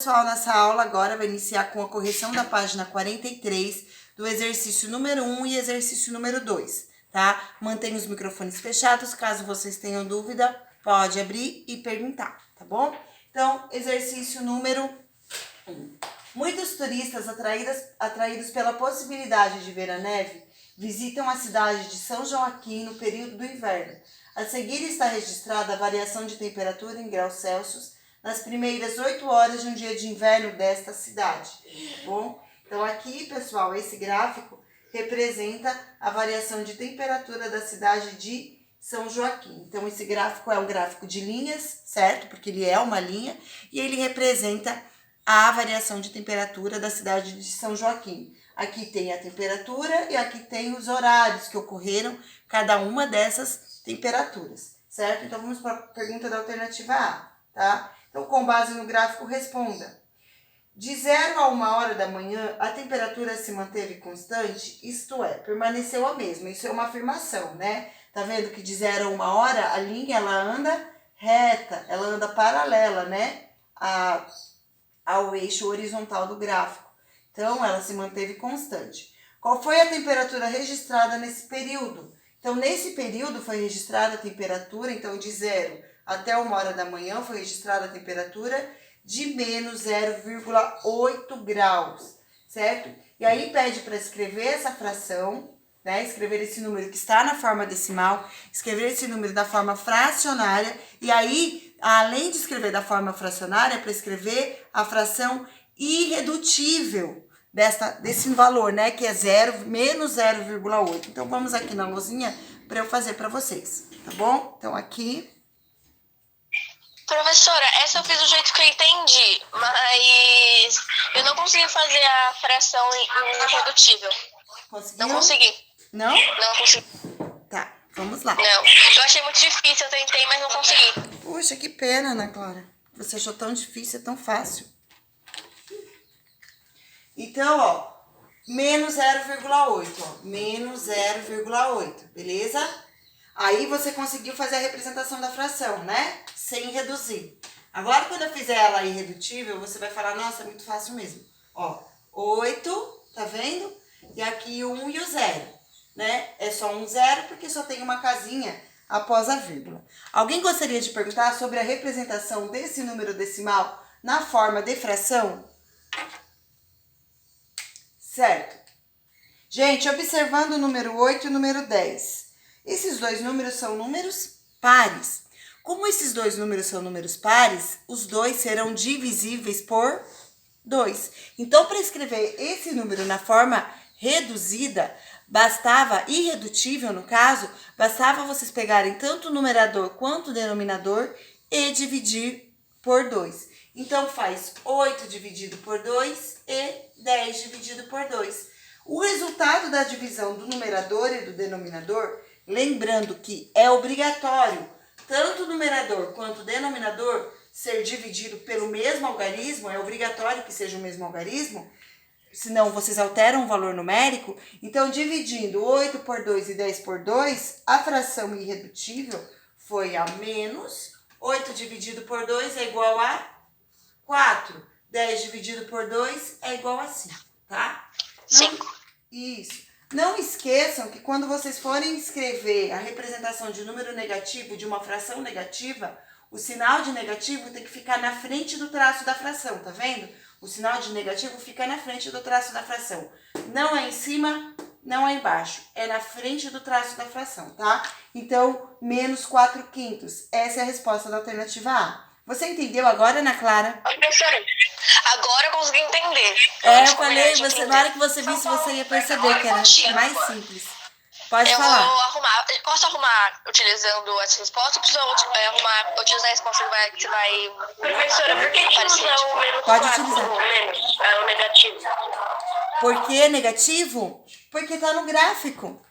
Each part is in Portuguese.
Pessoal, nessa aula agora vai iniciar com a correção da página 43 do exercício número 1 e exercício número 2, tá? Mantenha os microfones fechados, caso vocês tenham dúvida, pode abrir e perguntar, tá bom? Então, exercício número 1. Muitos turistas atraídos pela possibilidade de ver a neve visitam a cidade de São Joaquim no período do inverno. A seguir está registrada a variação de temperatura em graus Celsius nas primeiras 8 horas de um dia de inverno desta cidade, tá bom? Então aqui, pessoal, esse gráfico representa a variação de temperatura da cidade de São Joaquim. Então esse gráfico é um gráfico de linhas, certo? Porque ele é uma linha e ele representa a variação de temperatura da cidade de São Joaquim. Aqui tem a temperatura e aqui tem os horários que ocorreram cada uma dessas temperaturas, certo? Então vamos para a pergunta da alternativa A, tá? Então, com base no gráfico, responda. De 0 a 1 hora da manhã, a temperatura se manteve constante, isto é, permaneceu a mesma. Isso é uma afirmação, né? Tá vendo que de 0 a 1 hora, a linha, ela anda reta, ela anda paralela, né? Ao eixo horizontal do gráfico. Então, ela se manteve constante. Qual foi a temperatura registrada nesse período? Então, nesse período foi registrada a temperatura, então, de 0 até 1 hora da manhã foi registrada a temperatura de menos 0,8 graus, certo? E aí pede para escrever essa fração, né? Escrever esse número que está na forma decimal, escrever esse número da forma fracionária, e aí, além de escrever da forma fracionária, para escrever a fração irredutível desse valor, né? Que é menos 0,8. Então, vamos aqui na lousinha para eu fazer para vocês, tá bom? Então, aqui... Professora, essa eu fiz do jeito que eu entendi, mas eu não consegui fazer a fração irredutível. Conseguiu? Não consegui. Não? Não consegui. Tá, vamos lá. Não, eu achei muito difícil, eu tentei, mas não consegui. Puxa, que pena, Ana Clara. Você achou tão difícil, é tão fácil. Então, ó, menos 0,8, ó, menos 0,8, beleza? Aí você conseguiu fazer a representação da fração, né? Sem reduzir. Agora, quando eu fizer ela irredutível, você vai falar, nossa, é muito fácil mesmo. Ó, 8, tá vendo? E aqui o 1 e o 0, né? É só um 0 porque só tem uma casinha após a vírgula. Alguém gostaria de perguntar sobre a representação desse número decimal na forma de fração? Certo. Gente, observando o número 8 e o número 10. Esses dois números são números pares. Como esses dois números são números pares, os dois serão divisíveis por 2. Então, para escrever esse número na forma reduzida, bastava, irredutível no caso, bastava vocês pegarem tanto o numerador quanto o denominador e dividir por 2. Então, faz 8 dividido por 2 e 10 dividido por 2. O resultado da divisão do numerador e do denominador, lembrando que é obrigatório tanto o numerador quanto o denominador ser dividido pelo mesmo algarismo, é obrigatório que seja o mesmo algarismo, senão vocês alteram o valor numérico. Então, dividindo 8 por 2 e 10 por 2, a fração irredutível foi a menos 8 dividido por 2 é igual a 4. 10 dividido por 2 é igual a 5, tá? 5. Isso. Não esqueçam que quando vocês forem escrever a representação de número negativo de uma fração negativa, o sinal de negativo tem que ficar na frente do traço da fração, tá vendo? O sinal de negativo fica na frente do traço da fração. Não é em cima, não é embaixo. É na frente do traço da fração, tá? Então, menos 4/5. Essa é a resposta da alternativa A. Você entendeu agora, Ana Clara? Professora, agora eu consegui entender. Eu falei, na hora que você visse, você ia perceber que era mais simples. Pode falar. Vou arrumar. Posso arrumar utilizando as respostas ou utilizar a resposta que você vai... Professora, por que a gente usa o menos Pode 4 utilizar. como menos? O negativo. Por que negativo? Porque tá no gráfico.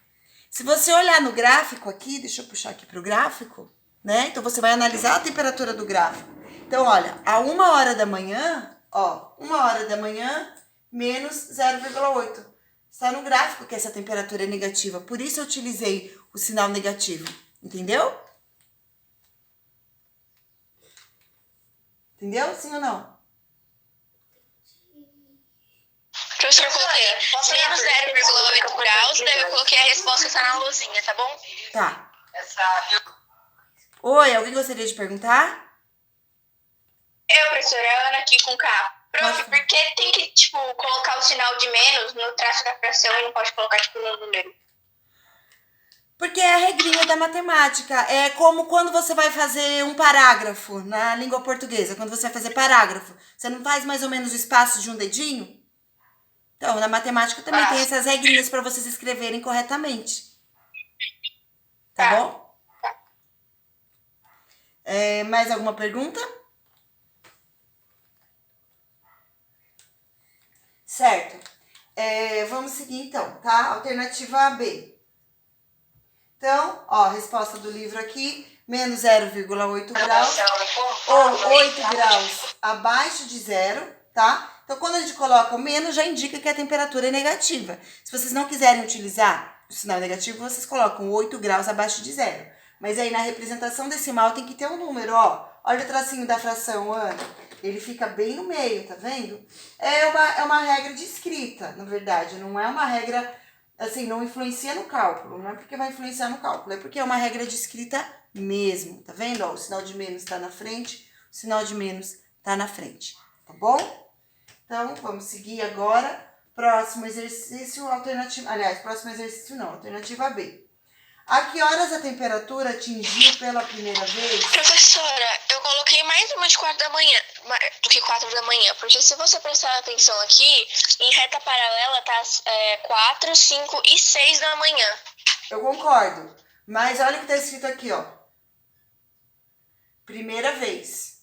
Se você olhar no gráfico aqui, deixa eu puxar aqui pro gráfico, né? Então, você vai analisar a temperatura do gráfico. Então, olha, a 1 hora da manhã, ó, 1 hora da manhã, menos 0,8. Está no gráfico que essa temperatura é negativa. Por isso eu utilizei o sinal negativo. Entendeu? Entendeu? Sim ou não? menos 0,8 graus, daí eu coloquei a resposta que está na luzinha, tá bom? Tá. Oi, alguém gostaria de perguntar? Professora Ana, aqui com K. Prof, por que tem que, tipo, colocar o sinal de menos no traço da fração e não pode colocar, tipo, no número? Porque é a regrinha da matemática. É como quando você vai fazer um parágrafo na língua portuguesa. Quando você vai fazer parágrafo, você não faz mais ou menos o espaço de um dedinho? Então, na matemática também tem essas regrinhas para vocês escreverem corretamente. Tá bom? Mais alguma pergunta? Certo. Vamos seguir então, tá? Alternativa B. Então, ó, a resposta do livro aqui, menos 0,8 graus ou 8 graus abaixo de zero, tá? Então, quando a gente coloca o menos, já indica que a temperatura é negativa. Se vocês não quiserem utilizar o sinal negativo, vocês colocam 8 graus abaixo de zero. Mas aí na representação decimal tem que ter um número, ó. Olha o tracinho da fração, Ana. Ele fica bem no meio, tá vendo? É uma regra de escrita, na verdade. Não é uma regra, assim, não influencia no cálculo. Não é porque vai influenciar no cálculo, é porque é uma regra de escrita mesmo. Tá vendo? Ó, o sinal de menos tá na frente, o sinal de menos tá na frente. Tá bom? Então, vamos seguir agora. Próximo exercício, alternativa... Aliás, próximo exercício não, alternativa B. A que horas a temperatura atingiu pela primeira vez? Professora, eu coloquei mais uma de 4 da manhã do que 4 da manhã, porque se você prestar atenção aqui, em reta paralela tá 4, 5 e 6 da manhã. Eu concordo, mas olha o que tá escrito aqui, ó. Primeira vez.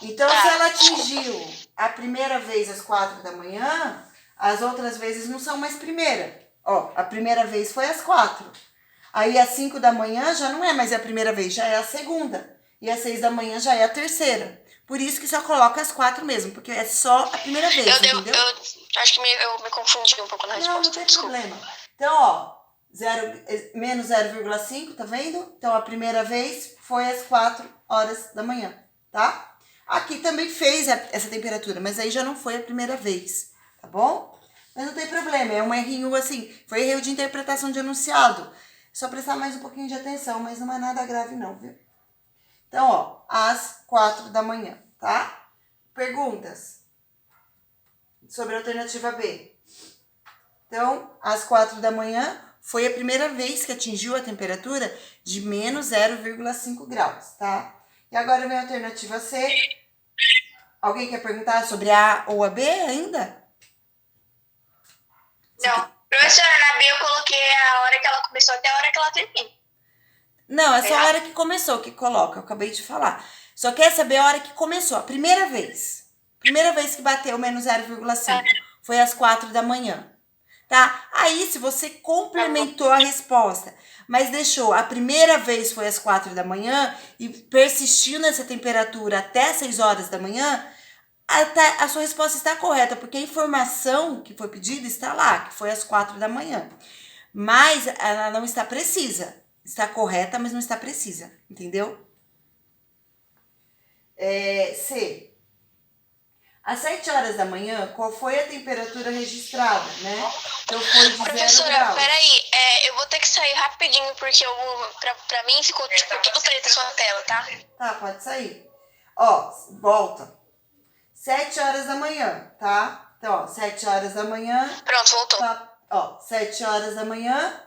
Então, se ela atingiu a primeira vez às 4 da manhã, as outras vezes não são mais primeira. Ó, a primeira vez foi às 4. Aí, às 5 da manhã já não é mais a primeira vez, já é a segunda. E às 6 da manhã já é a terceira. Por isso que só coloca as 4 mesmo, porque é só a primeira vez, entendeu? Eu acho que eu me confundi um pouco na resposta. Não tem problema. Então, ó, menos 0,5, tá vendo? Então, a primeira vez foi às 4 horas da manhã, tá? Aqui também fez essa temperatura, mas aí já não foi a primeira vez, tá bom? Mas não tem problema, é um errinho assim, foi erro de interpretação de enunciado. Só prestar mais um pouquinho de atenção, mas não é nada grave não, viu? Então, ó, às 4 da manhã, tá? Perguntas sobre a alternativa B. Então, às 4 da manhã foi a primeira vez que atingiu a temperatura de menos 0,5 graus, tá? E agora vem a alternativa C. Alguém quer perguntar sobre a A ou a B ainda? Não. Professora, na B eu coloquei a hora que ela começou até a hora que ela termina. Não, é só a hora que começou que coloca, eu acabei de falar. Só quer saber a hora que começou, a primeira vez. Primeira vez que bateu menos 0,5. Foi às 4 da manhã. Tá? Aí, se você complementou a resposta, mas deixou a primeira vez foi às 4 da manhã e persistiu nessa temperatura até 6 horas da manhã, a sua resposta está correta, porque a informação que foi pedida está lá, que foi às 4 da manhã. Mas ela não está precisa. Está correta, mas não está precisa. Entendeu? C. Às 7 horas da manhã, qual foi a temperatura registrada, né? Então foi de 0 Professora, graus. peraí, eu vou ter que sair rapidinho, porque pra mim ficou tipo, tudo preto a sua tela, tá? Tá, pode sair. Ó, volta. 7 horas da manhã, tá? Então, ó, 7 horas da manhã. Pronto, voltou. Tá, ó, 7 horas da manhã,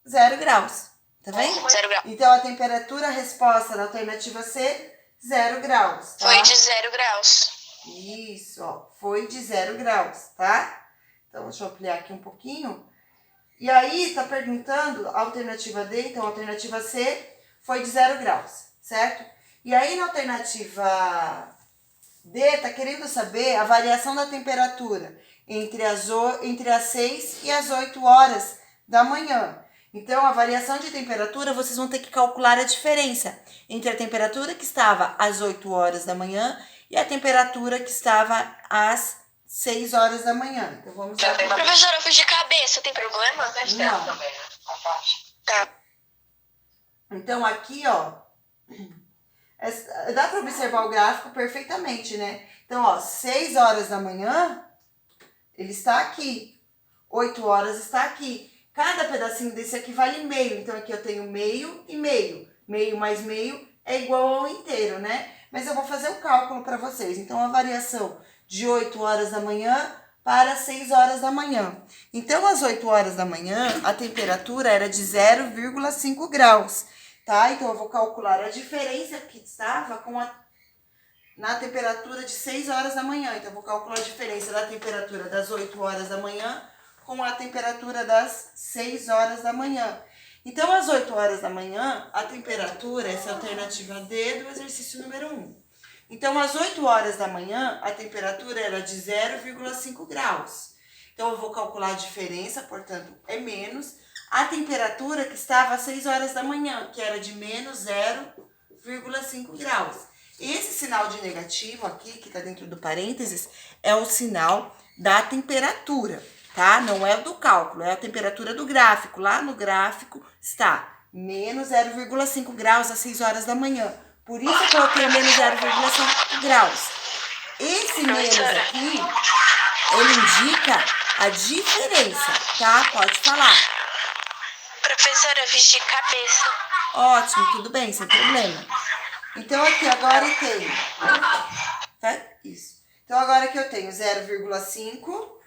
0 graus. Tá vendo? 0 graus. Então, a temperatura, a resposta da alternativa C, 0 graus, tá? Foi de 0 graus. Isso, ó, foi de 0 graus, tá? Então, deixa eu ampliar aqui um pouquinho. E aí, tá perguntando a alternativa D, então a alternativa C foi de 0 graus, certo? E aí, na alternativa D, tá querendo saber a variação da temperatura entre as 6 e as 8 horas da manhã. Então, a variação de temperatura, vocês vão ter que calcular a diferença entre a temperatura que estava às 8 horas da manhã e a temperatura que estava às 6 horas da manhã. Então, vamos lá. Professora, eu fiz de cabeça, tem problema? Não. Tá. Então, aqui, ó, dá para observar o gráfico perfeitamente, né? Então, ó, 6 horas da manhã, ele está aqui. 8 horas está aqui. Cada pedacinho desse aqui vale meio. Então, aqui eu tenho meio e meio. Meio mais meio é igual ao inteiro, né? Mas eu vou fazer o cálculo para vocês. Então, a variação de 8 horas da manhã para 6 horas da manhã. Então, às 8 horas da manhã, a temperatura era de 0,5 graus, tá? Então, eu vou calcular a diferença que estava na temperatura de 6 horas da manhã. Então, eu vou calcular a diferença da temperatura das 8 horas da manhã com a temperatura das 6 horas da manhã. Então, às 8 horas da manhã, a temperatura, essa é a alternativa D do exercício número 1. Então, às 8 horas da manhã, a temperatura era de 0,5 graus. Então, eu vou calcular a diferença, portanto, é menos a temperatura que estava às 6 horas da manhã, que era de menos 0,5 graus. Esse sinal de negativo aqui, que está dentro do parênteses, é o sinal da temperatura, tá? Não é o do cálculo, é a temperatura do gráfico. Lá no gráfico está menos 0,5 graus às 6 horas da manhã. Por isso eu coloquei menos 0,5 graus. Esse menos aqui, ele indica a diferença, tá? Pode falar. Professora, eu fiz de cabeça. Ótimo, tudo bem, sem problema. Então, aqui agora eu tenho... Tá? Isso. Então, agora aqui eu tenho 0,5.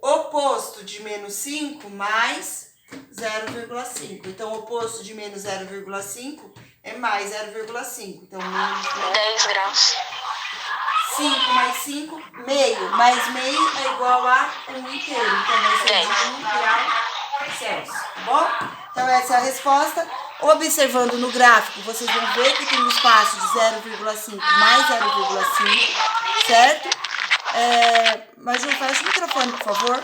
Oposto de menos 5 mais 0,5. Então, o oposto de menos 0,5 é mais 0,5. Então, menos 10 graus. 5 mais 5, meio. Mais meio é igual a 1 inteiro. Então, vai ser de 1 grau Celsius, tá bom? Então, essa é a resposta. Observando no gráfico, vocês vão ver que tem um espaço de 0,5 mais 0,5, certo? Maju, fecha o microfone, por favor.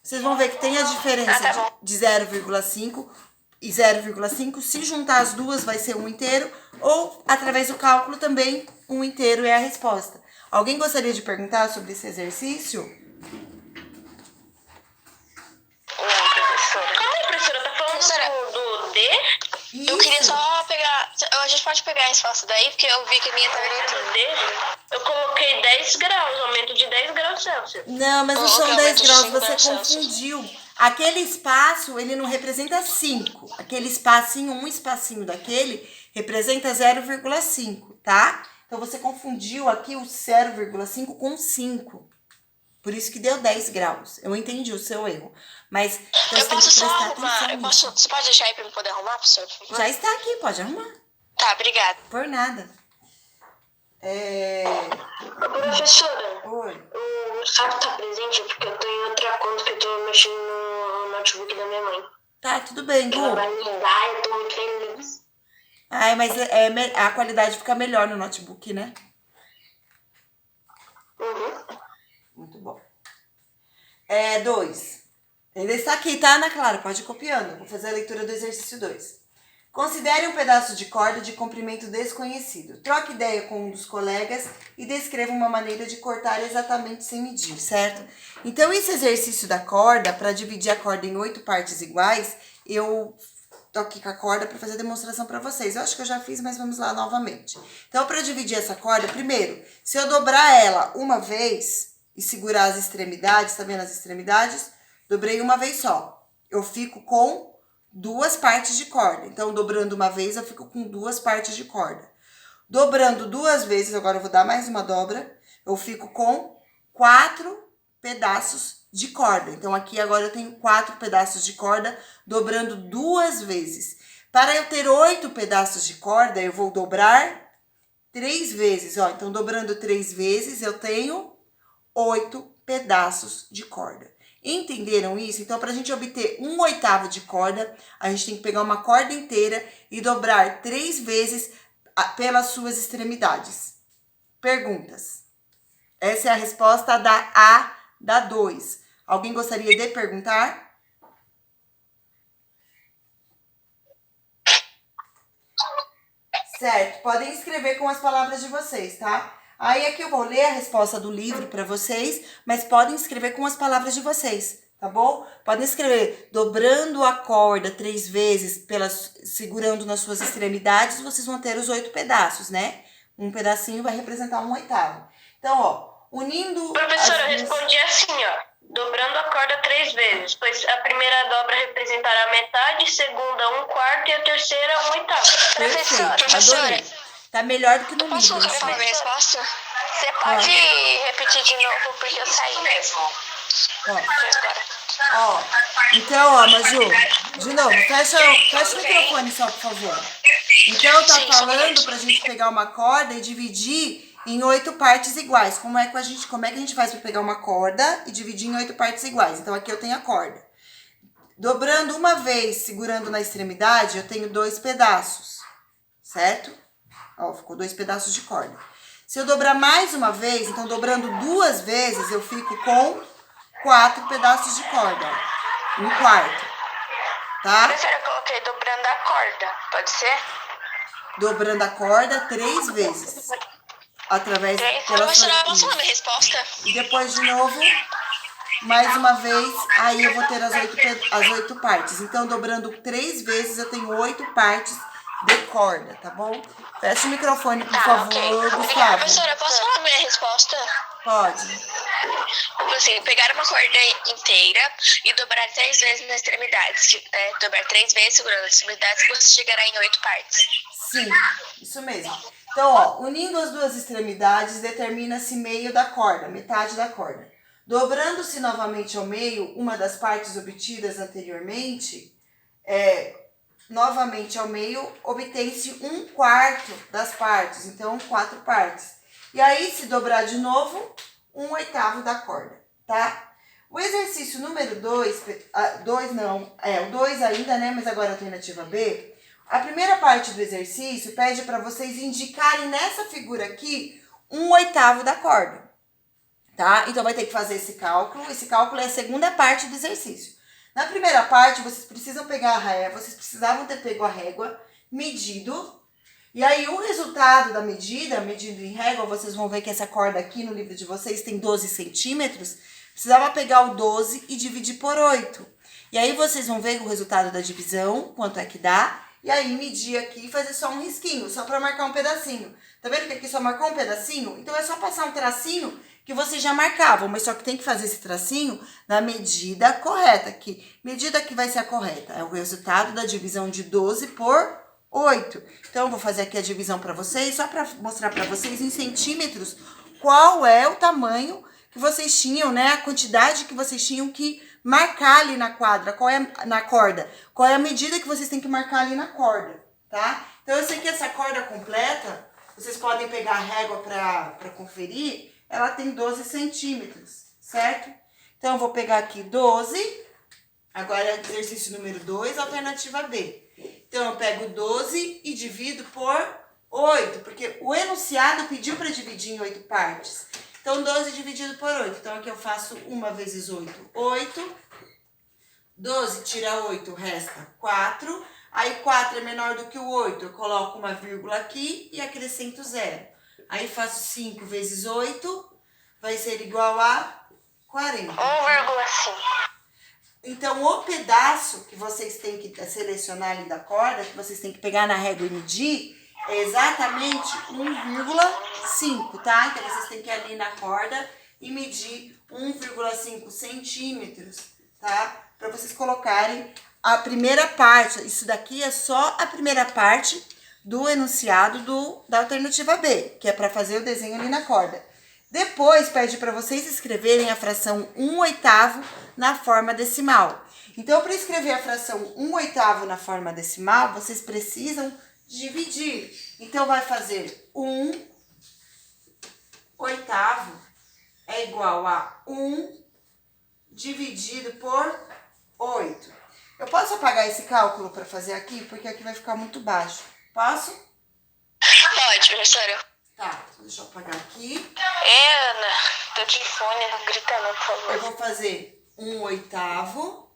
Vocês vão ver que tem a diferença de 0,5 e 0,5. Se juntar as duas, vai ser 1 inteiro. Ou, através do cálculo, também 1 inteiro é a resposta. Alguém gostaria de perguntar sobre esse exercício? Não, professora. Calma aí, professora. Tá falando do D? Isso. Eu queria só pegar... A gente pode pegar a resposta daí, porque eu vi que a minha tá dentro do D. Eu coloquei 10 graus, aumento de 10 graus Celsius. Não, mas não Coloquei são 10 aumento de graus, 5 você graus Celsius. confundiu. Aquele espaço, ele não representa 5. Aquele espacinho, um espacinho daquele, representa 0,5, tá? Então, você confundiu aqui o 0,5 com 5. Por isso que deu 10 graus. Eu entendi o seu erro. Mas então, Eu posso só arrumar? nisso. Você pode deixar aí pra eu poder arrumar, professor? Por favor? Já está aqui, pode arrumar. Tá, obrigada. Por nada. Professora, Oi. o saco tá presente porque eu tô em outra conta que eu tô mexendo no notebook da minha mãe. Tá, tudo bem, Gu. Ela vai me dar, eu tô muito feliz. Ai, mas a qualidade fica melhor no notebook, né? Uhum. Muito bom. 2. Ele está aqui, tá, Ana Clara? Pode ir copiando. Vou fazer a leitura do exercício 2. Considere um pedaço de corda de comprimento desconhecido. Troque ideia com um dos colegas e descreva uma maneira de cortar exatamente sem medir, certo? Então, esse exercício da corda, para dividir a corda em 8 partes iguais, eu tô aqui com a corda para fazer a demonstração para vocês. Eu acho que eu já fiz, mas vamos lá novamente. Então, para dividir essa corda, primeiro, se eu dobrar ela uma vez e segurar as extremidades, tá vendo as extremidades? Dobrei uma vez só. Eu fico com 2 partes de corda. Então, dobrando uma vez, eu fico com 2 partes de corda. Dobrando 2 vezes, agora eu vou dar mais uma dobra, eu fico com 4 pedaços de corda. Então, aqui agora eu tenho 4 pedaços de corda, dobrando 2 vezes. Para eu ter 8 pedaços de corda, eu vou dobrar 3 vezes. Ó, então, dobrando 3 vezes, eu tenho 8 pedaços de corda. Entenderam isso? Então, para a gente obter 1/8 de corda, a gente tem que pegar uma corda inteira e dobrar 3 vezes pelas suas extremidades. Perguntas? Essa é a resposta da A, da 2. Alguém gostaria de perguntar? Certo, podem escrever com as palavras de vocês, tá? Aí aqui eu vou ler a resposta do livro para vocês, mas podem escrever com as palavras de vocês, tá bom? Podem escrever dobrando a corda 3 vezes, segurando nas suas extremidades, vocês vão ter os 8 pedaços, né? Um pedacinho vai representar 1/8. Então, ó, unindo... Professora, eu respondi assim, ó. Dobrando a corda 3 vezes, pois a primeira dobra representará a metade, a segunda 1/4 e a terceira 1/8. Perfeito, adorei. Tá melhor do que no Posso livro. confirmar minha resposta? Você pode repetir de novo, porque eu saí mesmo. Ó, então, ó, Maju, de novo, fecha o microfone só, por favor. Então, tá falando pra gente pegar uma corda e dividir em 8 partes iguais. Como é que a gente faz pra pegar uma corda e dividir em 8 partes iguais? Então, aqui eu tenho a corda. Dobrando uma vez, segurando na extremidade, eu tenho 2 pedaços, certo? Ó, ficou 2 pedaços de corda. Se eu dobrar mais uma vez, então dobrando 2 vezes, eu fico com 4 pedaços de corda, ó. 1/4, tá? Professora, eu coloquei dobrando a corda, pode ser? Dobrando a corda 3 vezes. Através Professora, posso falar minha resposta? E depois de novo, mais uma vez, aí eu vou ter as 8 partes. Então, dobrando 3 vezes, eu tenho 8 partes de corda, tá bom? Fecha o microfone, por favor, Gustavo. Professora, posso falar minha resposta? Pode. Assim, pegar uma corda inteira e dobrar 3 vezes nas extremidades. Dobrar 3 vezes, segurando as extremidades, que você chegará em 8 partes. Sim, isso mesmo. Então, ó, unindo as 2 extremidades, determina-se meio da corda, metade da corda. Dobrando-se novamente ao meio, uma das partes obtidas anteriormente, novamente ao meio, obtém-se 1/4 das partes, então 4 partes. E aí, se dobrar de novo, 1/8 da corda, tá? O exercício número 2, o 2 ainda, né, mas agora a alternativa B, a primeira parte do exercício pede para vocês indicarem nessa figura aqui 1/8 da corda, tá? Então vai ter que fazer esse cálculo é a segunda parte do exercício. Na primeira parte, vocês precisavam ter pego a régua, medido, e aí o resultado da medida, medindo em régua, vocês vão ver que essa corda aqui no livro de vocês tem 12 centímetros, precisava pegar o 12 e dividir por 8. E aí vocês vão ver o resultado da divisão, quanto é que dá, e aí medir aqui e fazer só um risquinho, só para marcar um pedacinho. Tá vendo que aqui só marcou um pedacinho? Então é só passar um tracinho que vocês já marcavam, mas só que tem que fazer esse tracinho na medida correta. Que medida que vai ser a correta? É o resultado da divisão de 12 por 8. Então, eu vou fazer aqui a divisão para vocês, só para mostrar para vocês em centímetros qual é o tamanho que vocês tinham, né? A quantidade que vocês tinham que marcar ali na quadra, na corda. Qual é a medida que vocês têm que marcar ali na corda, tá? Então, eu sei que essa corda completa, vocês podem pegar a régua para conferir, ela tem 12 centímetros, certo? Então, eu vou pegar aqui 12, agora é exercício número 2, alternativa B. Então, eu pego 12 e divido por 8, porque o enunciado pediu para dividir em 8 partes. Então, 12 dividido por 8. Então, aqui eu faço 1 vezes 8, 8. 12 tira 8, resta 4. Aí, 4 é menor do que o 8, eu coloco uma vírgula aqui e acrescento 0. Aí, faço 5 vezes 8, vai ser igual a 40. 1,5. Então, o pedaço que vocês têm que selecionar ali da corda, que vocês têm que pegar na régua e medir, é exatamente 1,5, tá? Então, vocês têm que ir ali na corda e medir 1,5 centímetros, tá? Para vocês colocarem a primeira parte. Isso daqui é só a primeira parte do enunciado da alternativa B, que é para fazer o desenho ali na corda. Depois, pede para vocês escreverem a fração 1/8 na forma decimal. Então, para escrever a fração 1/8 na forma decimal, vocês precisam dividir. Então, vai fazer 1/8 é igual a 1 dividido por 8. Eu posso apagar esse cálculo para fazer aqui? Porque aqui vai ficar muito baixo. Posso? Pode, professora. Tá, deixa eu apagar aqui. Ana, tô de fone, não grita não, por favor. Eu vou fazer 1/8,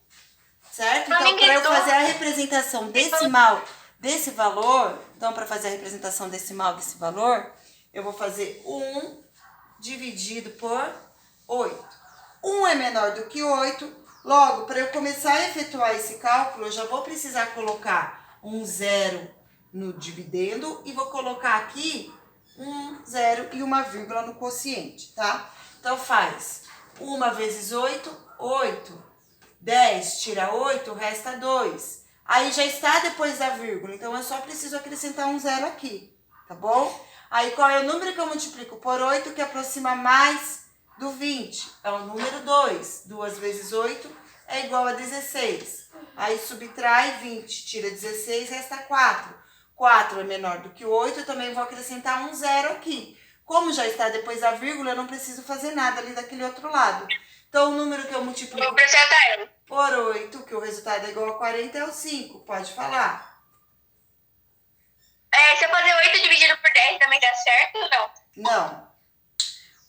certo? Então, para eu fazer a representação decimal desse valor, então, para fazer a representação decimal desse valor, eu vou fazer 1 dividido por 8. 1 é menor do que 8, logo, para eu começar a efetuar esse cálculo, eu já vou precisar colocar um 0 no dividendo e vou colocar aqui 1, 0 e uma vírgula no quociente, tá? Então faz 1 vezes 8, 8. 10 tira 8, resta 2. Aí já está depois da vírgula, então eu só preciso acrescentar um 0 aqui, tá bom? Aí qual é o número que eu multiplico por 8 que aproxima mais do 20? É o número 2. 2 vezes 8 é igual a 16. Aí subtrai 20, tira 16, resta 4. 4 é menor do que 8, eu também vou acrescentar um 0 aqui. Como já está depois da vírgula, eu não preciso fazer nada ali daquele outro lado. Então, o número que eu multiplico por 8, que o resultado é igual a 40, é o 5. Pode falar. Se eu fazer 8 dividido por 10 também dá certo ou não? Não.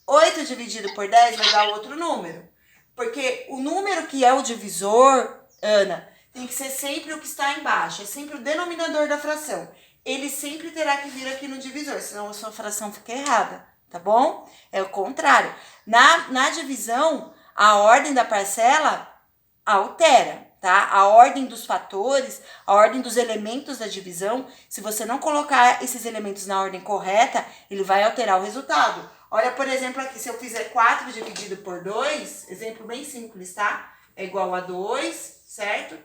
8 dividido por 10 vai dar outro número. Porque o número que é o divisor, Ana, tem que ser sempre o que está embaixo. É sempre o denominador da fração. Ele sempre terá que vir aqui no divisor, senão a sua fração fica errada, tá bom? É o contrário. Na divisão, a ordem da parcela altera, tá? A ordem dos fatores, a ordem dos elementos da divisão, se você não colocar esses elementos na ordem correta, ele vai alterar o resultado. Olha, por exemplo, aqui, se eu fizer 4 dividido por 2, exemplo bem simples, tá? É igual a 2, certo?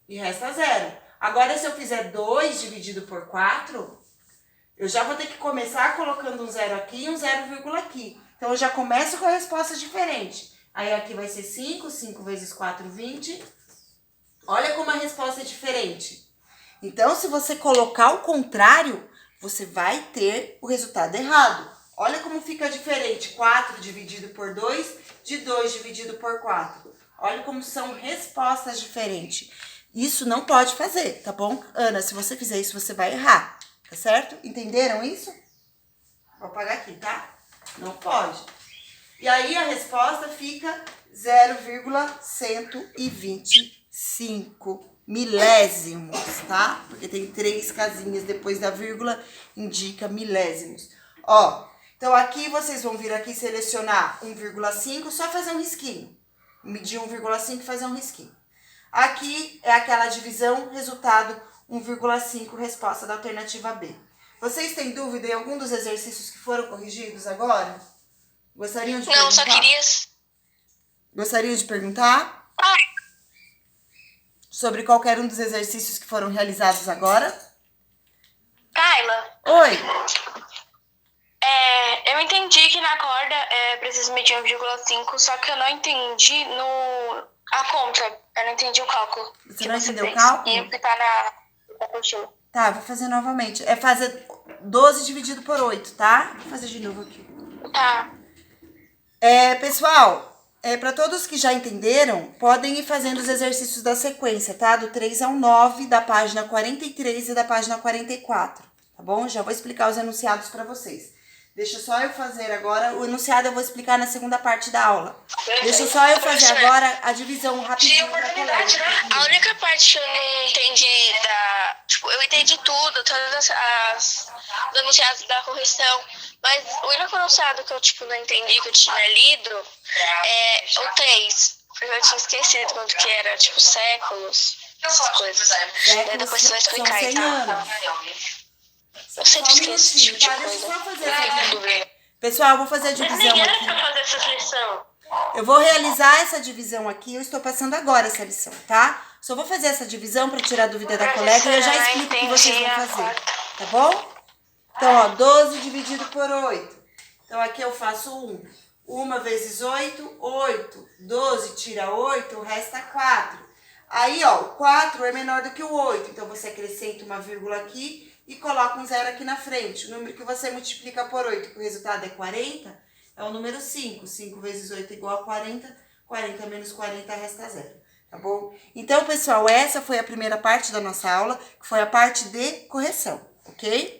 E resta 0. Agora, se eu fizer 2 dividido por 4, eu já vou ter que começar colocando um 0 aqui e um 0, aqui. Então, eu já começo com a resposta diferente. Aí, aqui vai ser 5, 5 vezes 4, 20. Olha como a resposta é diferente. Então, se você colocar o contrário, você vai ter o resultado errado. Olha como fica diferente. 4 dividido por 2, de 2 dividido por 4. Olha como são respostas diferentes. Isso não pode fazer, tá bom? Ana, se você fizer isso, você vai errar, tá certo? Entenderam isso? Vou apagar aqui, tá? Não pode. E aí a resposta fica 0,125 milésimos, tá? Porque tem 3 casinhas depois da vírgula, indica milésimos. Ó, então aqui vocês vão vir aqui selecionar 1,5, só fazer um risquinho. Medir 1,5 e fazer um risquinho. Aqui é aquela divisão, resultado 1,5, resposta da alternativa B. Vocês têm dúvida em algum dos exercícios que foram corrigidos agora? Gostariam de perguntar? Não, só queria... Gostariam de perguntar? Sobre qualquer um dos exercícios que foram realizados agora? Kaila. Oi. Eu entendi que na corda precisa medir 1,5, só que eu não entendi a conta. Eu não entendi o cálculo. Você não entendeu o cálculo? E o que tá na apostila. Tá, vou fazer novamente. É fazer 12 dividido por 8, tá? Vou fazer de novo aqui. Tá. Pessoal, para todos que já entenderam, podem ir fazendo os exercícios da sequência, tá? Do 3 ao 9, da página 43 e da página 44, tá bom? Já vou explicar os enunciados para vocês. Deixa só eu fazer agora, o enunciado eu vou explicar na segunda parte da aula. Deixa só eu fazer agora a divisão rapidinho pra colega. A única parte que eu não entendi eu entendi tudo, todas os enunciados da correção, mas o único enunciado que eu, não entendi, que eu tinha lido, é o 3, porque eu tinha esquecido quanto que era, séculos, essas coisas. Daí depois você vai explicar, são 100 anos. Eu sempre esqueço esse tipo de coisa. Deixa eu só fazer Pessoal, eu vou fazer a divisão aqui. Pra fazer essa lição. Eu vou realizar essa divisão aqui, eu estou passando agora essa lição, tá? Só vou fazer essa divisão para tirar a dúvida da colega e eu já explico o que vocês vão fazer, tá bom? Então, ó, 12 dividido por 8. Então, aqui eu faço 1. 1 vezes 8, 8. 12 tira 8, resta 4. Aí, ó, o 4 é menor do que o 8, então você acrescenta uma vírgula aqui e coloca um 0 aqui na frente. O número que você multiplica por 8, que o resultado é 40, é o número 5. 5 vezes 8 é igual a 40. 40 menos 40 resta 0. Tá bom? Então, pessoal, essa foi a primeira parte da nossa aula, que foi a parte de correção, ok?